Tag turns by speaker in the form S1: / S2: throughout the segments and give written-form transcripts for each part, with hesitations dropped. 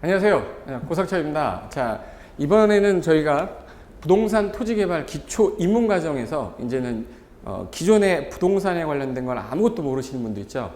S1: 안녕하세요. 고석철입니다. 자, 이번에는 저희가 부동산 토지개발 기초 입문 과정에서 이제는 기존의 부동산에 관련된 건 아무것도 모르시는 분도 있죠.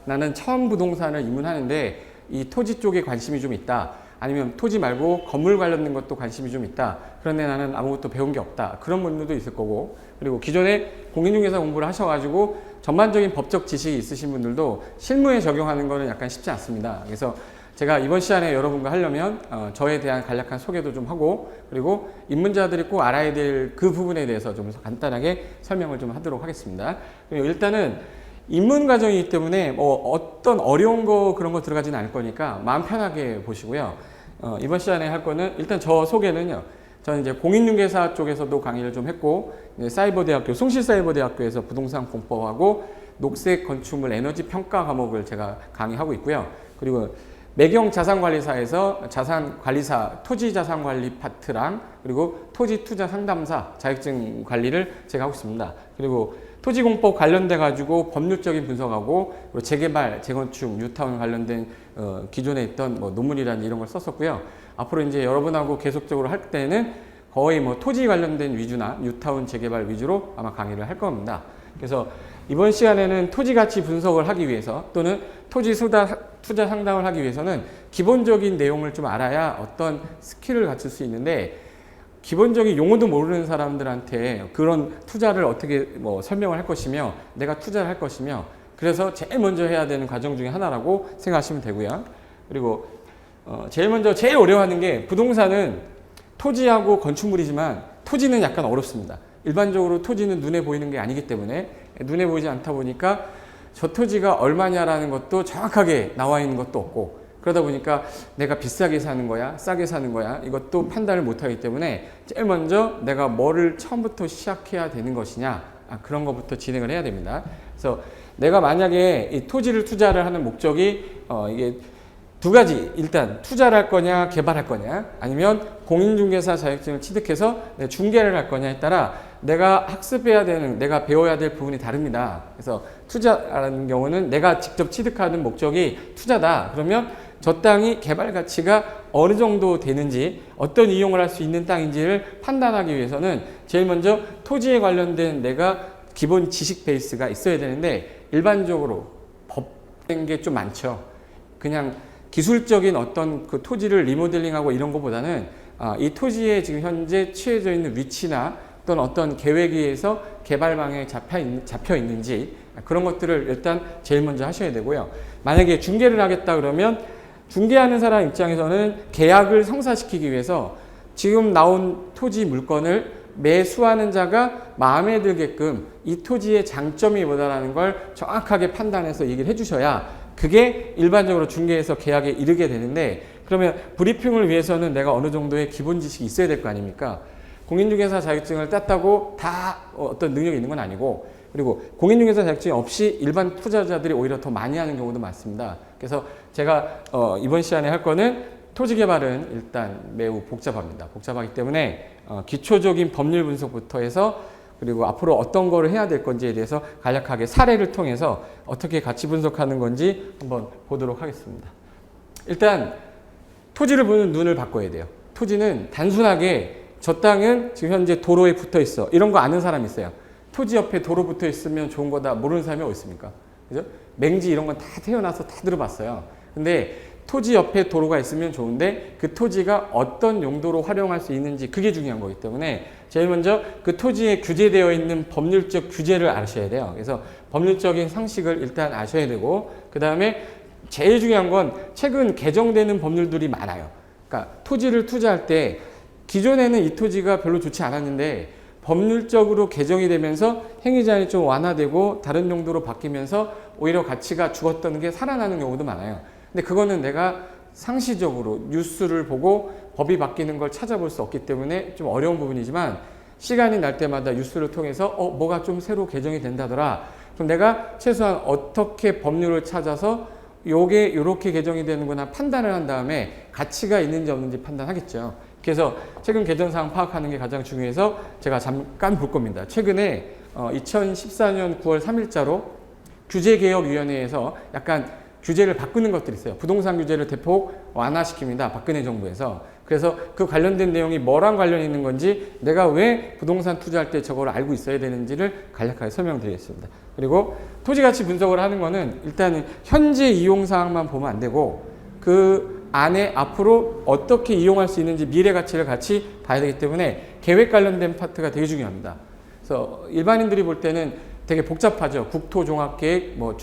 S1: 나는 처음 부동산을 입문하는데 이 토지 쪽에 관심이 좀 있다. 아니면 토지 말고 건물 관련된 것도 관심이 좀 있다. 그런데 나는 아무것도 배운 게 없다. 그런 분들도 있을 거고, 그리고 기존에 공인중개사 공부를 하셔가지고 전반적인 법적 지식이 있으신 분들도 실무에 적용하는 거는 약간 쉽지 않습니다. 그래서 제가 이번 시간에 여러분과 하려면 저에 대한 간략한 소개도 좀 하고, 그리고 입문자들이 꼭 알아야 될 그 부분에 대해서 좀 간단하게 설명을 좀 하도록 하겠습니다. 일단은 입문 과정이기 때문에 어떤 어려운 거 그런 거 들어가지는 않을 거니까 마음 편하게 보시고요. 이번 시간에 할 거는 일단 저 소개는요. 저는 이제 공인중개사 쪽에서도 강의를 좀 했고, 사이버대학교, 숭실사이버대학교에서 부동산 공법하고 녹색 건축물 에너지 평가 과목을 제가 강의하고 있고요. 그리고 매경 자산관리사에서 자산관리사 토지자산관리 파트랑, 그리고 토지투자상담사 자격증 관리를 제가 하고 있습니다. 그리고 토지공법 관련돼 가지고 법률적인 분석하고, 그리고 재개발, 재건축, 뉴타운 관련된 기존에 있던 논문이라든지 이런 걸 썼었고요. 앞으로 이제 여러분하고 계속적으로 할 때는 거의 토지 관련된 위주나 뉴타운 재개발 위주로 아마 강의를 할 겁니다. 그래서 이번 시간에는 토지 가치 분석을 하기 위해서, 또는 토지 투자 상담을 하기 위해서는 기본적인 내용을 좀 알아야 어떤 스킬을 갖출 수 있는데, 기본적인 용어도 모르는 사람들한테 그런 투자를 어떻게 설명을 할 것이며, 내가 투자를 할 것이며, 그래서 제일 먼저 해야 되는 과정 중에 하나라고 생각하시면 되고요. 그리고 제일 어려워하는 게, 부동산은 토지하고 건축물이지만 토지는 약간 어렵습니다. 일반적으로 토지는 눈에 보이는 게 아니기 때문에, 눈에 보이지 않다 보니까 저 토지가 얼마냐라는 것도 정확하게 나와 있는 것도 없고, 그러다 보니까 내가 비싸게 사는 거야, 싸게 사는 거야, 이것도 판단을 못 하기 때문에 제일 먼저 내가 뭐를 처음부터 시작해야 되는 것이냐, 그런 것부터 진행을 해야 됩니다. 그래서 내가 만약에 이 토지를 투자를 하는 목적이 이게 두 가지, 일단 투자를 할 거냐 개발할 거냐, 아니면 공인중개사 자격증을 취득해서 중개를 할 거냐에 따라 내가 학습해야 되는, 내가 배워야 될 부분이 다릅니다. 그래서 투자라는 경우는 내가 직접 취득하는 목적이 투자다. 그러면 저 땅이 개발 가치가 어느 정도 되는지, 어떤 이용을 할 수 있는 땅인지를 판단하기 위해서는 제일 먼저 토지에 관련된 내가 기본 지식 베이스가 있어야 되는데, 일반적으로 법된 게 좀 많죠. 그냥 기술적인 어떤 그 토지를 리모델링하고 이런 것보다는 이 토지에 지금 현재 취해져 있는 위치나 또는 어떤 계획에 의해서 개발 방향에 잡혀 있는지, 그런 것들을 일단 제일 먼저 하셔야 되고요. 만약에 중개를 하겠다 그러면 중개하는 사람 입장에서는 계약을 성사시키기 위해서 지금 나온 토지 물건을 매수하는 자가 마음에 들게끔 이 토지의 장점이 뭐다라는 걸 정확하게 판단해서 얘기를 해주셔야 그게 일반적으로 중개에서 계약에 이르게 되는데, 그러면 브리핑을 위해서는 내가 어느 정도의 기본 지식이 있어야 될 거 아닙니까? 공인중개사 자격증을 땄다고 다 어떤 능력이 있는 건 아니고, 그리고 공인중개사 자격증이 없이 일반 투자자들이 오히려 더 많이 하는 경우도 많습니다. 그래서 제가 이번 시간에 할 거는, 토지 개발은 일단 매우 복잡합니다. 복잡하기 때문에 기초적인 법률 분석부터 해서, 그리고 앞으로 어떤 거를 해야 될 건지에 대해서 간략하게 사례를 통해서 어떻게 가치 분석하는 건지 한번 보도록 하겠습니다. 일단 토지를 보는 눈을 바꿔야 돼요. 토지는 단순하게 저 땅은 지금 현재 도로에 붙어 있어, 이런 거 아는 사람 있어요. 토지 옆에 도로 붙어 있으면 좋은 거다 모르는 사람이 어디 있습니까? 그죠? 맹지 이런 건 다 태어나서 다 들어봤어요. 근데 토지 옆에 도로가 있으면 좋은데 그 토지가 어떤 용도로 활용할 수 있는지, 그게 중요한 거기 때문에 제일 먼저 그 토지에 규제되어 있는 법률적 규제를 아셔야 돼요. 그래서 법률적인 상식을 일단 아셔야 되고, 그 다음에 제일 중요한 건 최근 개정되는 법률들이 많아요. 그러니까 토지를 투자할 때 기존에는 이 토지가 별로 좋지 않았는데 법률적으로 개정이 되면서 행위자한이 좀 완화되고 다른 용도로 바뀌면서 오히려 가치가 죽었던 게 살아나는 경우도 많아요. 근데 그거는 내가 상시적으로 뉴스를 보고 법이 바뀌는 걸 찾아볼 수 없기 때문에 좀 어려운 부분이지만, 시간이 날 때마다 뉴스를 통해서 뭐가 좀 새로 개정이 된다더라. 그럼 내가 최소한 어떻게 법률을 찾아서 요게 요렇게 개정이 되는구나 판단을 한 다음에 가치가 있는지 없는지 판단하겠죠. 그래서 최근 개정사항 파악하는 게 가장 중요해서 제가 잠깐 볼 겁니다. 최근에 2014년 9월 3일자로 규제개혁위원회에서 약간 규제를 바꾸는 것들이 있어요. 부동산 규제를 대폭 완화시킵니다. 박근혜 정부에서. 그래서 그 관련된 내용이 뭐랑 관련이 있는 건지 내가 왜 부동산 투자할 때 저걸 알고 있어야 되는지를 간략하게 설명드리겠습니다. 그리고 토지가치 분석을 하는 거는 일단 현재 이용 사항만 보면 안 되고 그 안에 앞으로 어떻게 이용할 수 있는지 미래 가치를 같이 봐야 되기 때문에 계획 관련된 파트가 되게 중요합니다. 그래서 일반인들이 볼 때는 되게 복잡하죠. 국토종합계획, 뭐